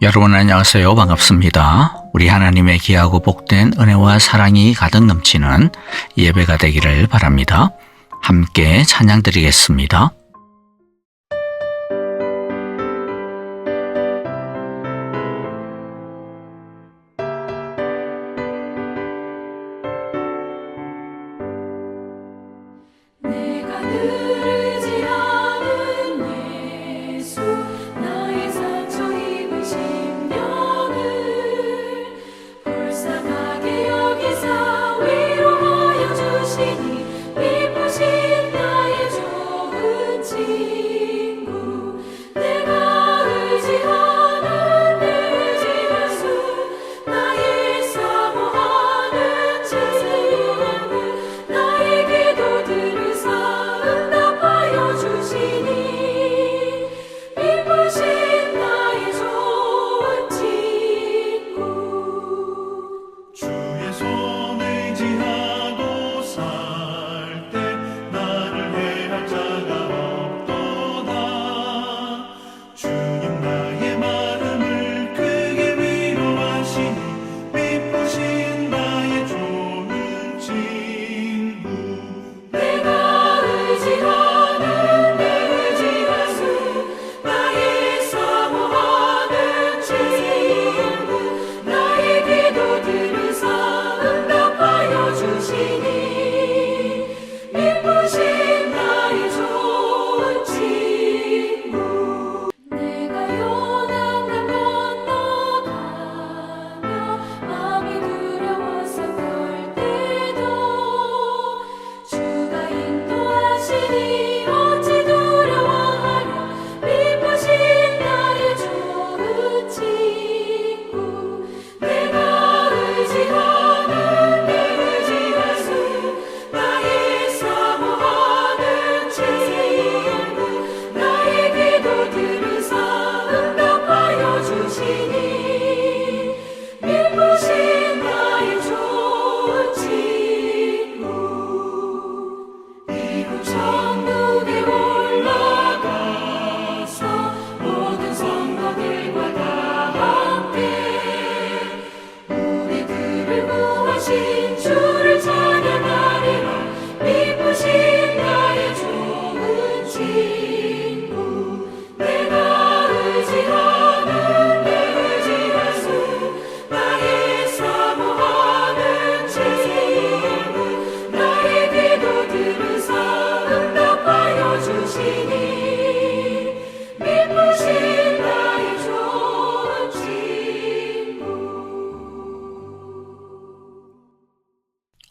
여러분 안녕하세요. 반갑습니다. 우리 하나님의 귀하고 복된 은혜와 사랑이 가득 넘치는 예배가 되기를 바랍니다. 함께 찬양 드리겠습니다.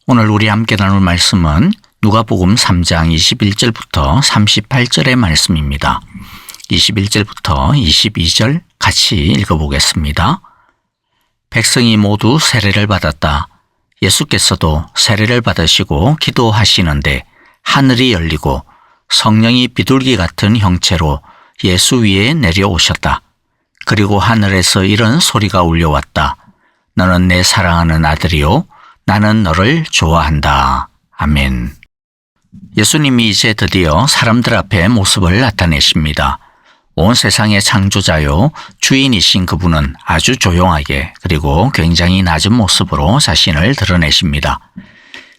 오늘 우리 함께 나눌 말씀은 누가복음 3장 21절부터 38절의 말씀입니다. 21절부터 22절 같이 읽어보겠습니다. 백성이 모두 세례를 받았다. 예수께서도 세례를 받으시고 기도하시는데 하늘이 열리고 성령이 비둘기 같은 형체로 예수 위에 내려오셨다. 그리고 하늘에서 이런 소리가 울려왔다. 너는 내 사랑하는 아들이요 나는 너를 좋아한다. 아멘. 예수님이 이제 드디어 사람들 앞에 모습을 나타내십니다. 온 세상의 창조자요 주인이신 그분은 아주 조용하게 그리고 굉장히 낮은 모습으로 자신을 드러내십니다.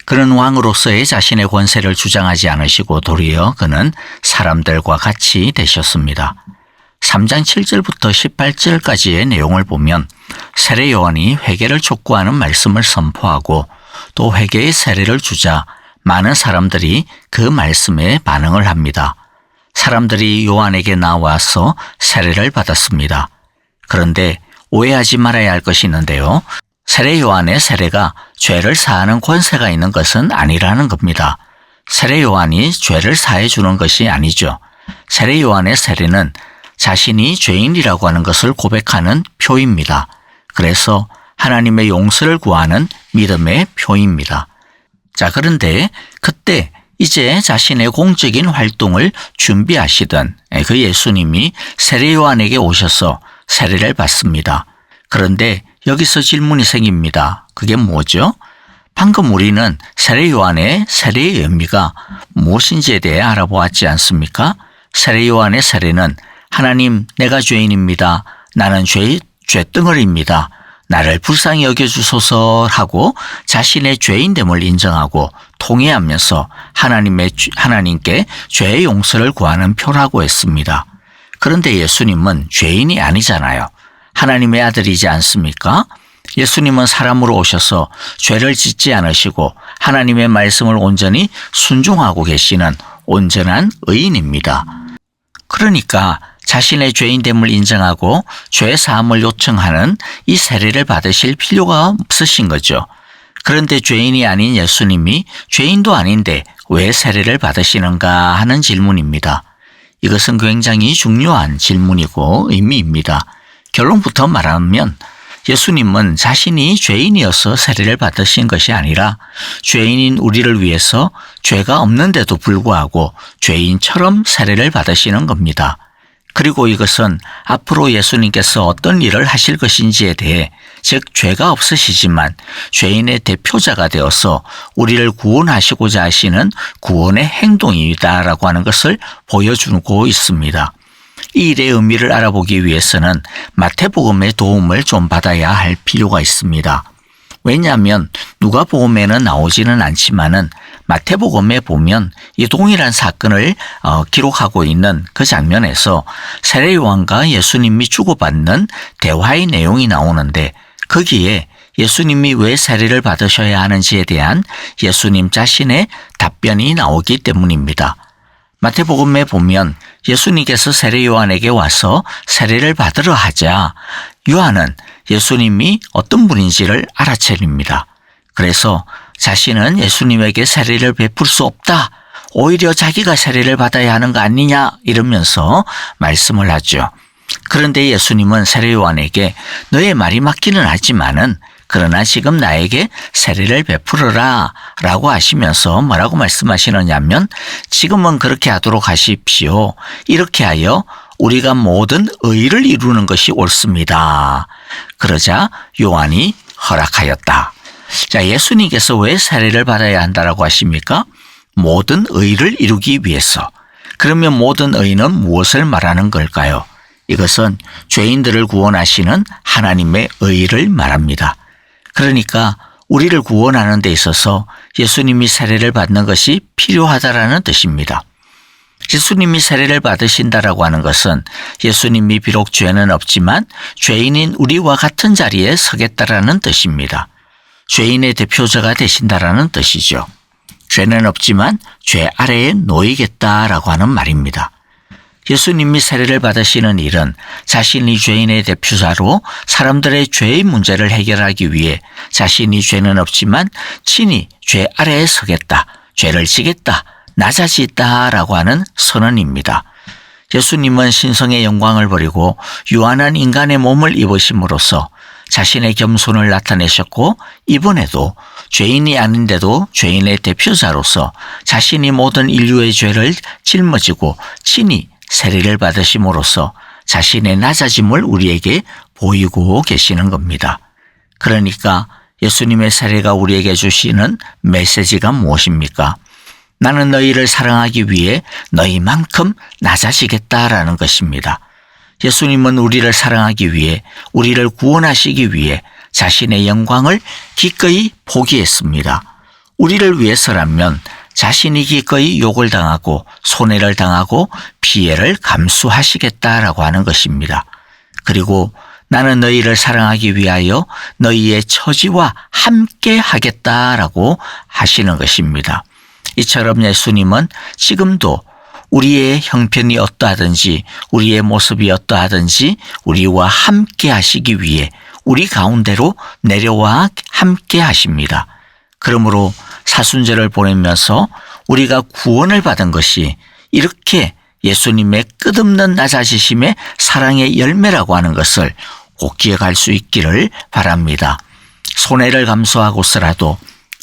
그는 왕으로서의 자신의 권세를 주장하지 않으시고 도리어 그는 사람들과 같이 되셨습니다. 3장 7절부터 18절까지의 내용을 보면 세례 요한이 회개를 촉구하는 말씀을 선포하고 또 회개의 세례를 주자 많은 사람들이 그 말씀에 반응을 합니다. 사람들이 요한에게 나와서 세례를 받았습니다. 그런데 오해하지 말아야 할 것이 있는데요. 세례 요한의 세례가 죄를 사하는 권세가 있는 것은 아니라는 겁니다. 세례 요한이 죄를 사해 주는 것이 아니죠. 세례 요한의 세례는 자신이 죄인이라고 하는 것을 고백하는 표입니다. 그래서 하나님의 용서를 구하는 믿음의 표입니다. 자, 그런데 그때 이제 자신의 공적인 활동을 준비하시던 그 예수님이 세례 요한에게 오셔서 세례를 받습니다. 그런데 여기서 질문이 생깁니다. 그게 뭐죠? 방금 우리는 세례 요한의 세례의 의미가 무엇인지에 대해 알아보았지 않습니까? 세례 요한의 세례는 하나님, 내가 죄인입니다. 나는 죄덩어리입니다. 나를 불쌍히 여겨주소서 하고 자신의 죄인됨을 인정하고 통회하면서 하나님께 죄의 용서를 구하는 표라고 했습니다. 그런데 예수님은 죄인이 아니잖아요. 하나님의 아들이지 않습니까? 예수님은 사람으로 오셔서 죄를 짓지 않으시고 하나님의 말씀을 온전히 순종하고 계시는 온전한 의인입니다. 그러니까 자신의 죄인됨을 인정하고 죄 사함을 요청하는 이 세례를 받으실 필요가 없으신 거죠. 그런데 죄인이 아닌 예수님이 죄인도 아닌데 왜 세례를 받으시는가 하는 질문입니다. 이것은 굉장히 중요한 질문이고 의미입니다. 결론부터 말하면 예수님은 자신이 죄인이어서 세례를 받으신 것이 아니라 죄인인 우리를 위해서 죄가 없는데도 불구하고 죄인처럼 세례를 받으시는 겁니다. 그리고 이것은 앞으로 예수님께서 어떤 일을 하실 것인지에 대해 즉 죄가 없으시지만 죄인의 대표자가 되어서 우리를 구원하시고자 하시는 구원의 행동이다라고 하는 것을 보여주고 있습니다. 이 일의 의미를 알아보기 위해서는 마태복음의 도움을 좀 받아야 할 필요가 있습니다. 왜냐하면 누가복음에는 나오지는 않지만은 마태복음에 보면 이 동일한 사건을 기록하고 있는 그 장면에서 세례요한과 예수님이 주고받는 대화의 내용이 나오는데 거기에 예수님이 왜 세례를 받으셔야 하는지에 대한 예수님 자신의 답변이 나오기 때문입니다. 마태복음에 보면 예수님께서 세례요한에게 와서 세례를 받으러 하자 요한은 예수님이 어떤 분인지를 알아차립니다. 그래서 자신은 예수님에게 세례를 베풀 수 없다. 오히려 자기가 세례를 받아야 하는 거 아니냐 이러면서 말씀을 하죠. 그런데 예수님은 세례요한에게 너의 말이 맞기는 하지만은 그러나 지금 나에게 세례를 베풀어라 라고 하시면서 뭐라고 말씀하시느냐면 지금은 그렇게 하도록 하십시오. 이렇게 하여 우리가 모든 의를 이루는 것이 옳습니다. 그러자 요한이 허락하였다. 자, 예수님께서 왜 세례를 받아야 한다라고 하십니까? 모든 의를 이루기 위해서. 그러면 모든 의는 무엇을 말하는 걸까요? 이것은 죄인들을 구원하시는 하나님의 의를 말합니다. 그러니까 우리를 구원하는 데 있어서 예수님이 세례를 받는 것이 필요하다라는 뜻입니다. 예수님이 세례를 받으신다라고 하는 것은 예수님이 비록 죄는 없지만 죄인인 우리와 같은 자리에 서겠다라는 뜻입니다. 죄인의 대표자가 되신다라는 뜻이죠. 죄는 없지만 죄 아래에 놓이겠다라고 하는 말입니다. 예수님이 세례를 받으시는 일은 자신이 죄인의 대표자로 사람들의 죄의 문제를 해결하기 위해 자신이 죄는 없지만 친히 죄 아래에 서겠다, 죄를 지겠다, 낮아지다라고 하는 선언입니다. 예수님은 신성의 영광을 버리고 유한한 인간의 몸을 입으심으로써 자신의 겸손을 나타내셨고 이번에도 죄인이 아닌데도 죄인의 대표자로서 자신이 모든 인류의 죄를 짊어지고 친히 세례를 받으심으로써 자신의 낮아짐을 우리에게 보이고 계시는 겁니다. 그러니까 예수님의 세례가 우리에게 주시는 메시지가 무엇입니까? 나는 너희를 사랑하기 위해 너희만큼 낮아지겠다라는 것입니다. 예수님은 우리를 사랑하기 위해 우리를 구원하시기 위해 자신의 영광을 기꺼이 포기했습니다. 우리를 위해서라면 자신이 기꺼이 욕을 당하고 손해를 당하고 피해를 감수하시겠다라고 하는 것입니다. 그리고 나는 너희를 사랑하기 위하여 너희의 처지와 함께 하겠다라고 하시는 것입니다. 이처럼 예수님은 지금도 우리의 형편이 어떠하든지 우리의 모습이 어떠하든지 우리와 함께 하시기 위해 우리 가운데로 내려와 함께 하십니다. 그러므로 사순절을 보내면서 우리가 구원을 받은 것이 이렇게 예수님의 끝없는 낮아지심의 사랑의 열매라고 하는 것을 꼭 기억할 수 있기를 바랍니다. 손해를 감수하고서라도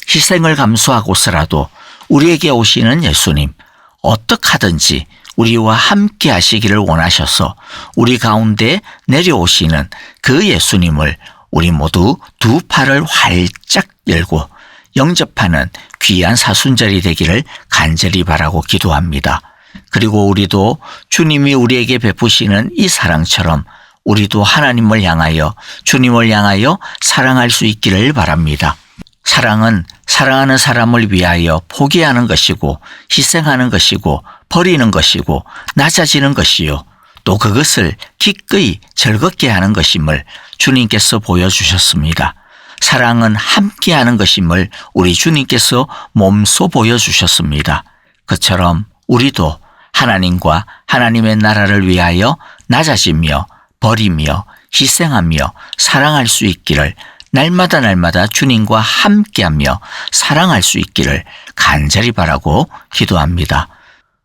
희생을 감수하고서라도 우리에게 오시는 예수님 어떻게 하든지 우리와 함께 하시기를 원하셔서 우리 가운데 내려오시는 그 예수님을 우리 모두 두 팔을 활짝 열고 영접하는 귀한 사순절이 되기를 간절히 바라고 기도합니다. 그리고 우리도 주님이 우리에게 베푸시는 이 사랑처럼 우리도 하나님을 향하여 주님을 향하여 사랑할 수 있기를 바랍니다. 사랑은 사랑하는 사람을 위하여 포기하는 것이고 희생하는 것이고 버리는 것이고 낮아지는 것이요. 또 그것을 기꺼이 즐겁게 하는 것임을 주님께서 보여주셨습니다. 사랑은 함께하는 것임을 우리 주님께서 몸소 보여주셨습니다. 그처럼 우리도 하나님과 하나님의 나라를 위하여 낮아지며 버리며 희생하며 사랑할 수 있기를 날마다 주님과 함께하며 사랑할 수 있기를 간절히 바라고 기도합니다.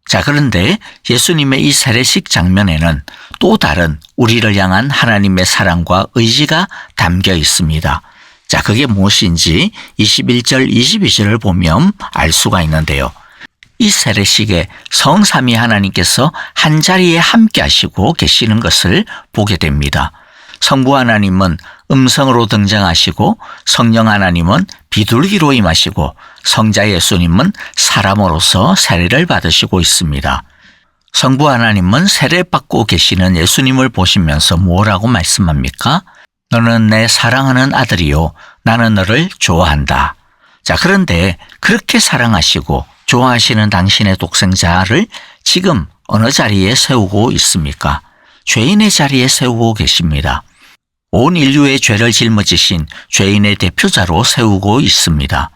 자, 그런데 예수님의 이 세례식 장면에는 또 다른 우리를 향한 하나님의 사랑과 의지가 담겨 있습니다. 자, 그게 무엇인지 21절, 22절을 보면 알 수가 있는데요. 이 세례식에 성삼위 하나님께서 한자리에 함께 하시고 계시는 것을 보게 됩니다. 성부 하나님은 음성으로 등장하시고 성령 하나님은 비둘기로 임하시고 성자 예수님은 사람으로서 세례를 받으시고 있습니다. 성부 하나님은 세례받고 계시는 예수님을 보시면서 뭐라고 말씀합니까? 너는 내 사랑하는 아들이요 나는 너를 좋아한다. 자, 그런데 그렇게 사랑하시고 좋아하시는 당신의 독생자를 지금 어느 자리에 세우고 있습니까? 죄인의 자리에 세우고 계십니다. 온 인류의 죄를 짊어지신 죄인의 대표자로 세우고 있습니다.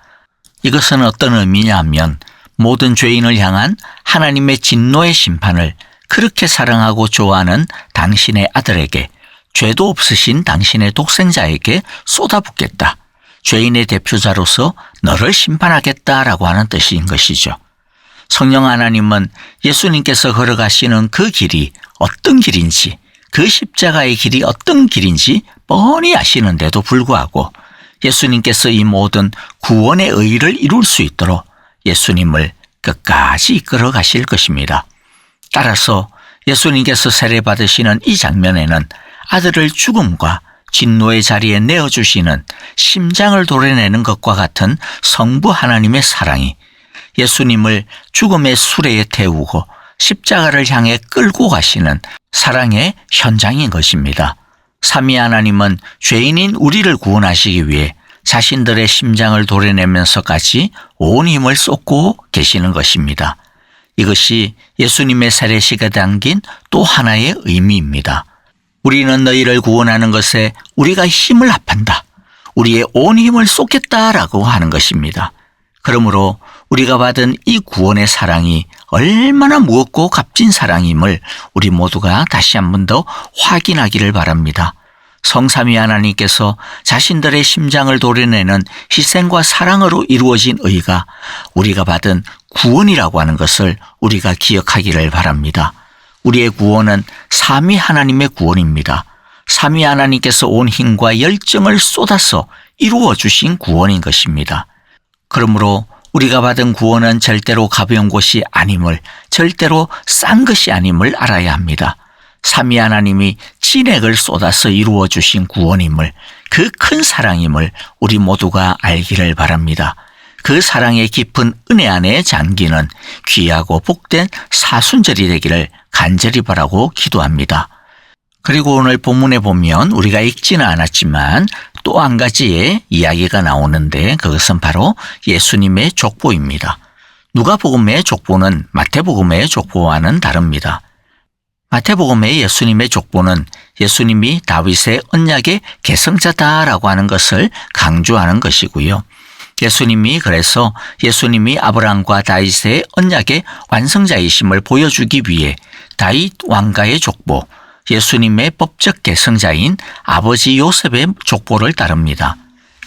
이것은 어떤 의미냐 하면 모든 죄인을 향한 하나님의 진노의 심판을 그렇게 사랑하고 좋아하는 당신의 아들에게, 죄도 없으신 당신의 독생자에게 쏟아붓겠다. 죄인의 대표자로서 너를 심판하겠다라고 하는 뜻인 것이죠. 성령 하나님은 예수님께서 걸어가시는 그 길이 어떤 길인지, 그 십자가의 길이 어떤 길인지 뻔히 아시는데도 불구하고 예수님께서 이 모든 구원의 의의를 이룰 수 있도록 예수님을 끝까지 이끌어 가실 것입니다. 따라서 예수님께서 세례받으시는 이 장면에는 아들을 죽음과 진노의 자리에 내어주시는 심장을 도려내는 것과 같은 성부 하나님의 사랑이 예수님을 죽음의 수레에 태우고 십자가를 향해 끌고 가시는 사랑의 현장인 것입니다. 삼위 하나님은 죄인인 우리를 구원하시기 위해 자신들의 심장을 도려내면서까지 온 힘을 쏟고 계시는 것입니다. 이것이 예수님의 세례식에 담긴 또 하나의 의미입니다. 우리는 너희를 구원하는 것에 우리가 힘을 합한다. 우리의 온 힘을 쏟겠다라고 하는 것입니다. 그러므로 우리가 받은 이 구원의 사랑이 얼마나 무겁고 값진 사랑임을 우리 모두가 다시 한 번 더 확인하기를 바랍니다. 성삼위 하나님께서 자신들의 심장을 도려내는 희생과 사랑으로 이루어진 의가 우리가 받은 구원이라고 하는 것을 우리가 기억하기를 바랍니다. 우리의 구원은 삼위 하나님의 구원입니다. 삼위 하나님께서 온 힘과 열정을 쏟아서 이루어 주신 구원인 것입니다. 그러므로 우리가 받은 구원은 절대로 가벼운 것이 아님을, 절대로 싼 것이 아님을 알아야 합니다. 삼위 하나님이 진액을 쏟아서 이루어 주신 구원임을, 그 큰 사랑임을 우리 모두가 알기를 바랍니다. 그 사랑의 깊은 은혜 안에 잠기는 귀하고 복된 사순절이 되기를 간절히 바라고 기도합니다. 그리고 오늘 본문에 보면 우리가 읽지는 않았지만 또 한 가지의 이야기가 나오는데 그것은 바로 예수님의 족보입니다. 누가복음의 족보는 마태복음의 족보와는 다릅니다. 마태복음의 예수님의 족보는 예수님이 다윗의 언약의 계승자다라고 하는 것을 강조하는 것이고요. 그래서 예수님이 아브라함과 다윗의 언약의 완성자이심을 보여주기 위해 다윗 왕가의 족보, 예수님의 법적 계승자인 아버지 요셉의 족보를 따릅니다.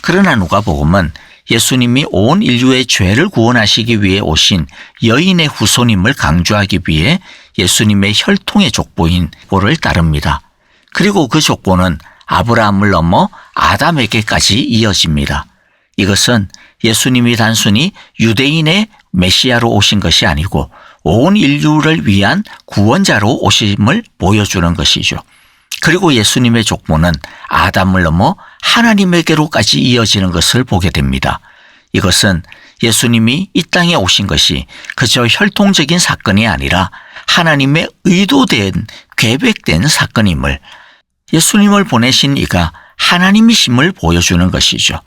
그러나 누가복음은 예수님이 온 인류의 죄를 구원하시기 위해 오신 여인의 후손임을 강조하기 위해 예수님의 혈통의 족보인 족보를 따릅니다. 그리고 그 족보는 아브라함을 넘어 아담에게까지 이어집니다. 이것은 예수님이 단순히 유대인의 메시아로 오신 것이 아니고 온 인류를 위한 구원자로 오심을 보여주는 것이죠. 그리고 예수님의 족보는 아담을 넘어 하나님에게로까지 이어지는 것을 보게 됩니다. 이것은 예수님이 이 땅에 오신 것이 그저 혈통적인 사건이 아니라 하나님의 의도된, 계획된 사건임을, 예수님을 보내신 이가 하나님이심을 보여주는 것이죠.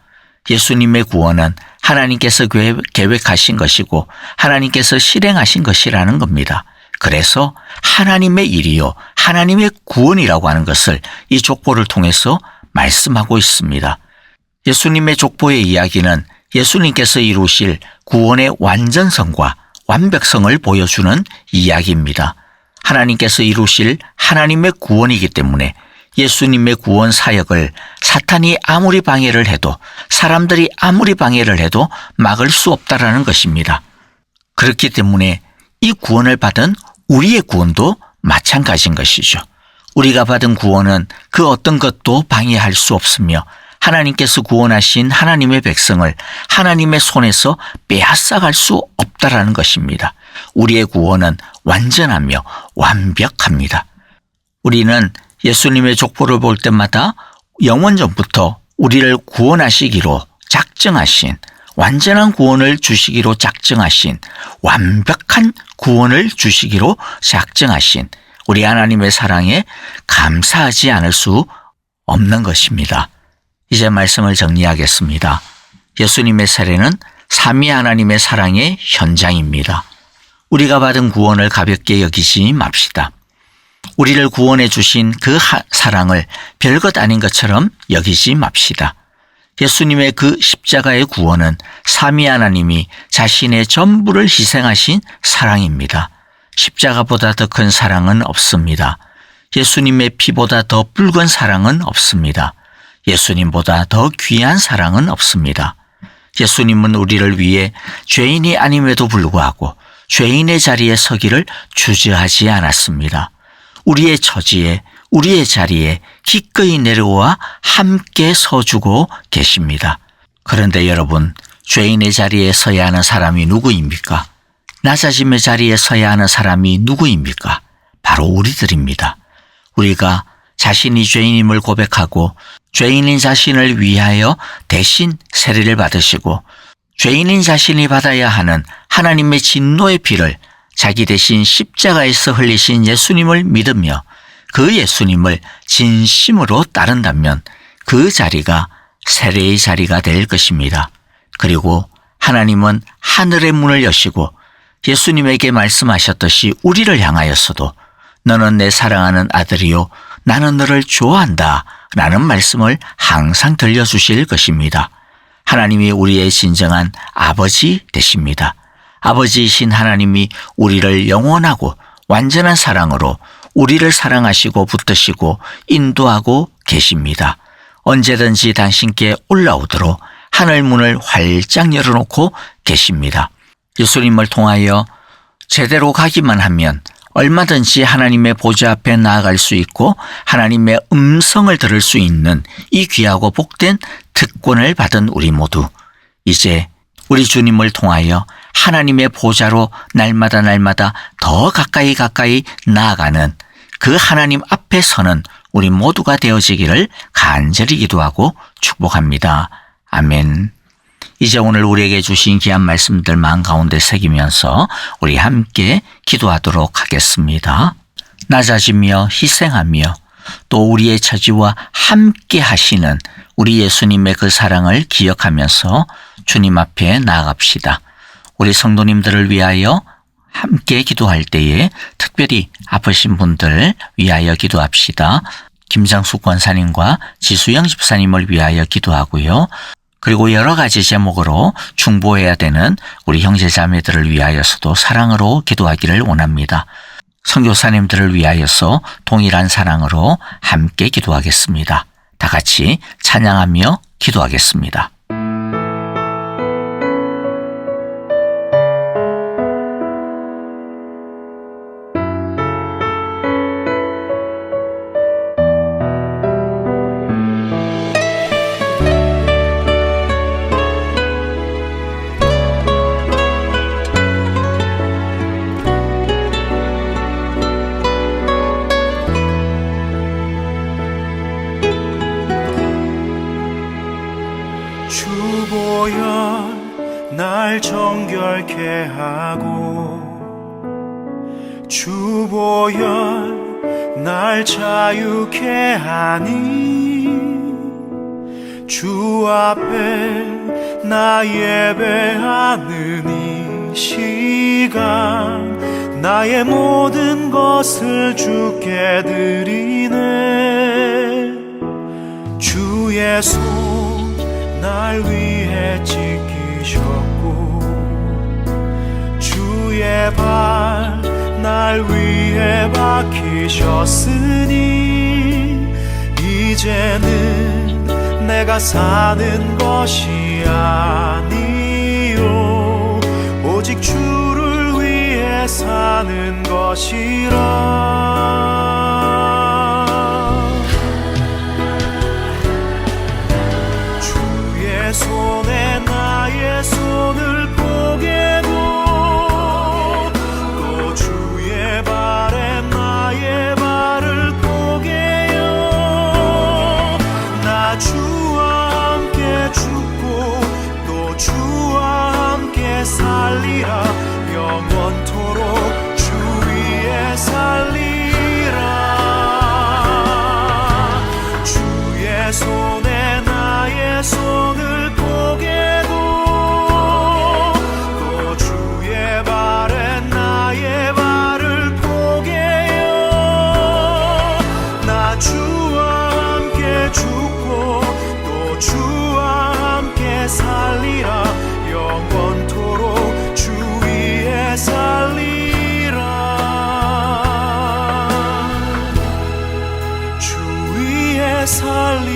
예수님의 구원은 하나님께서 계획하신 것이고 하나님께서 실행하신 것이라는 겁니다. 그래서 하나님의 일이요, 하나님의 구원이라고 하는 것을 이 족보를 통해서 말씀하고 있습니다. 예수님의 족보의 이야기는 예수님께서 이루실 구원의 완전성과 완벽성을 보여주는 이야기입니다. 하나님께서 이루실 하나님의 구원이기 때문에 예수님의 구원 사역을 사탄이 아무리 방해를 해도, 사람들이 아무리 방해를 해도 막을 수 없다라는 것입니다. 그렇기 때문에 이 구원을 받은 우리의 구원도 마찬가지인 것이죠. 우리가 받은 구원은 그 어떤 것도 방해할 수 없으며 하나님께서 구원하신 하나님의 백성을 하나님의 손에서 빼앗아갈 수 없다라는 것입니다. 우리의 구원은 완전하며 완벽합니다. 우리는 예수님의 족보를 볼 때마다 영원전부터 우리를 구원하시기로 작정하신, 완전한 구원을 주시기로 작정하신, 완벽한 구원을 주시기로 작정하신 우리 하나님의 사랑에 감사하지 않을 수 없는 것입니다. 이제 말씀을 정리하겠습니다. 예수님의 세례는 삼위 하나님의 사랑의 현장입니다. 우리가 받은 구원을 가볍게 여기지 맙시다. 우리를 구원해 주신 그 사랑을 별것 아닌 것처럼 여기지 맙시다. 예수님의 그 십자가의 구원은 삼위 하나님이 자신의 전부를 희생하신 사랑입니다. 십자가보다 더 큰 사랑은 없습니다. 예수님의 피보다 더 붉은 사랑은 없습니다. 예수님보다 더 귀한 사랑은 없습니다. 예수님은 우리를 위해 죄인이 아님에도 불구하고 죄인의 자리에 서기를 주저하지 않았습니다. 우리의 처지에, 우리의 자리에 기꺼이 내려와 함께 서주고 계십니다. 그런데 여러분, 죄인의 자리에 서야 하는 사람이 누구입니까? 낮아짐의 자리에 서야 하는 사람이 누구입니까? 바로 우리들입니다. 우리가 자신이 죄인임을 고백하고 죄인인 자신을 위하여 대신 세례를 받으시고 죄인인 자신이 받아야 하는 하나님의 진노의 피를 자기 대신 십자가에서 흘리신 예수님을 믿으며 그 예수님을 진심으로 따른다면 그 자리가 세례의 자리가 될 것입니다. 그리고 하나님은 하늘의 문을 여시고 예수님에게 말씀하셨듯이 우리를 향하여서도 너는 내 사랑하는 아들이요 나는 너를 좋아한다 라는 말씀을 항상 들려주실 것입니다. 하나님이 우리의 진정한 아버지 되십니다. 아버지이신 하나님이 우리를 영원하고 완전한 사랑으로 우리를 사랑하시고 붙드시고 인도하고 계십니다. 언제든지 당신께 올라오도록 하늘 문을 활짝 열어놓고 계십니다. 예수님을 통하여 제대로 가기만 하면 얼마든지 하나님의 보좌 앞에 나아갈 수 있고 하나님의 음성을 들을 수 있는 이 귀하고 복된 특권을 받은 우리 모두 이제 우리 주님을 통하여 하나님의 보좌로 날마다 더 가까이 나아가는 그 하나님 앞에 서는 우리 모두가 되어지기를 간절히 기도하고 축복합니다. 아멘. 이제 오늘 우리에게 주신 귀한 말씀들 마음 가운데 새기면서 우리 함께 기도하도록 하겠습니다. 낮아지며 희생하며 또 우리의 처지와 함께 하시는 우리 예수님의 그 사랑을 기억하면서 주님 앞에 나아갑시다. 우리 성도님들을 위하여 함께 기도할 때에 특별히 아프신 분들 위하여 기도합시다. 김장숙 권사님과 지수영 집사님을 위하여 기도하고요. 그리고 여러 가지 제목으로 중보해야 되는 우리 형제자매들을 위하여서도 사랑으로 기도하기를 원합니다. 선교사님들을 위하여서 동일한 사랑으로 함께 기도하겠습니다. 다 같이 찬양하며 기도하겠습니다. 주보혈 날 정결케 하고 주보혈 날 자유케 하니 주 앞에 나 예배하는 이 시간 나의 모든 것을 주께 드리네. 주의 손 날 위해 지키셨고 주의 발 날 위해 박히셨으니 이제는 내가 사는 것이 아니요 오직 주를 위해 사는 것이라. 주의 손에 나의 손을 포개고 또 주의 발에 나의 발을 포개요. 나 주와 함께 죽고 또 주와 함께 살리라. 영원토록 주 위에 살리라. 주의 손에 나의 손을 포개고 또 주의 발에 나의 발을 포개요. 나 주와 함께 죽고 또 주와 함께 살리라. 영원토록 주 위에 살리라. 주 위에 살리라.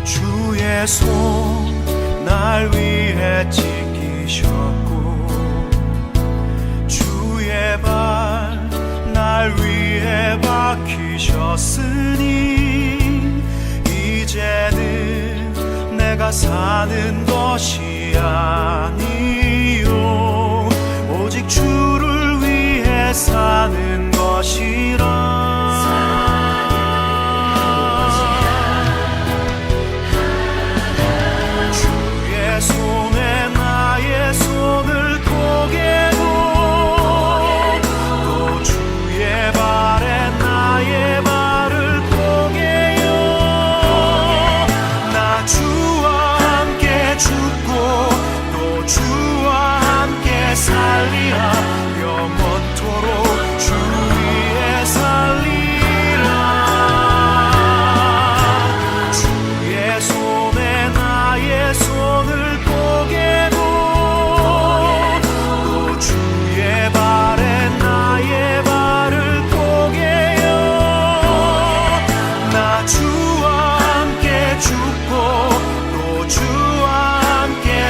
주의 손 날 위해 지키셨고 주의 발 날 위해 박히셨으니 이제는 내가 사는 것이 아니요 오직 주를 위해 사는 것이라. 손에 나의 손을 포개고 또 주의 발에 나의 발을 포개요. 나 주와 함께 죽고 또 주와 함께 살리라. 영원토록 주 위에 살리라. 주의 손에 나의 손을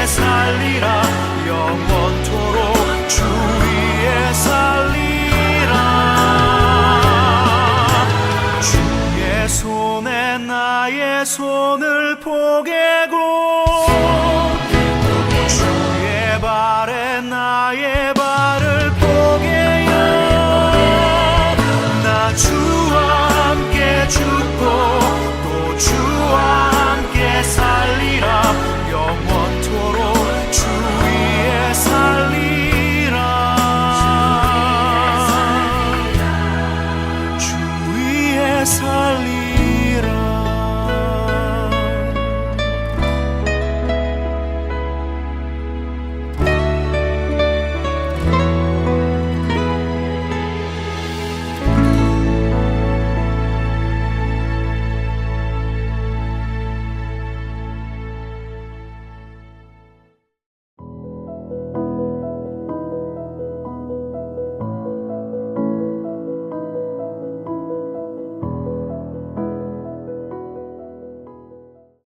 살리라. 영원토록 주 위에 살리라. 주의 손에 나의 손을 포개고 주의 발에 나의 발을 포개요. 나 주와 함께 죽고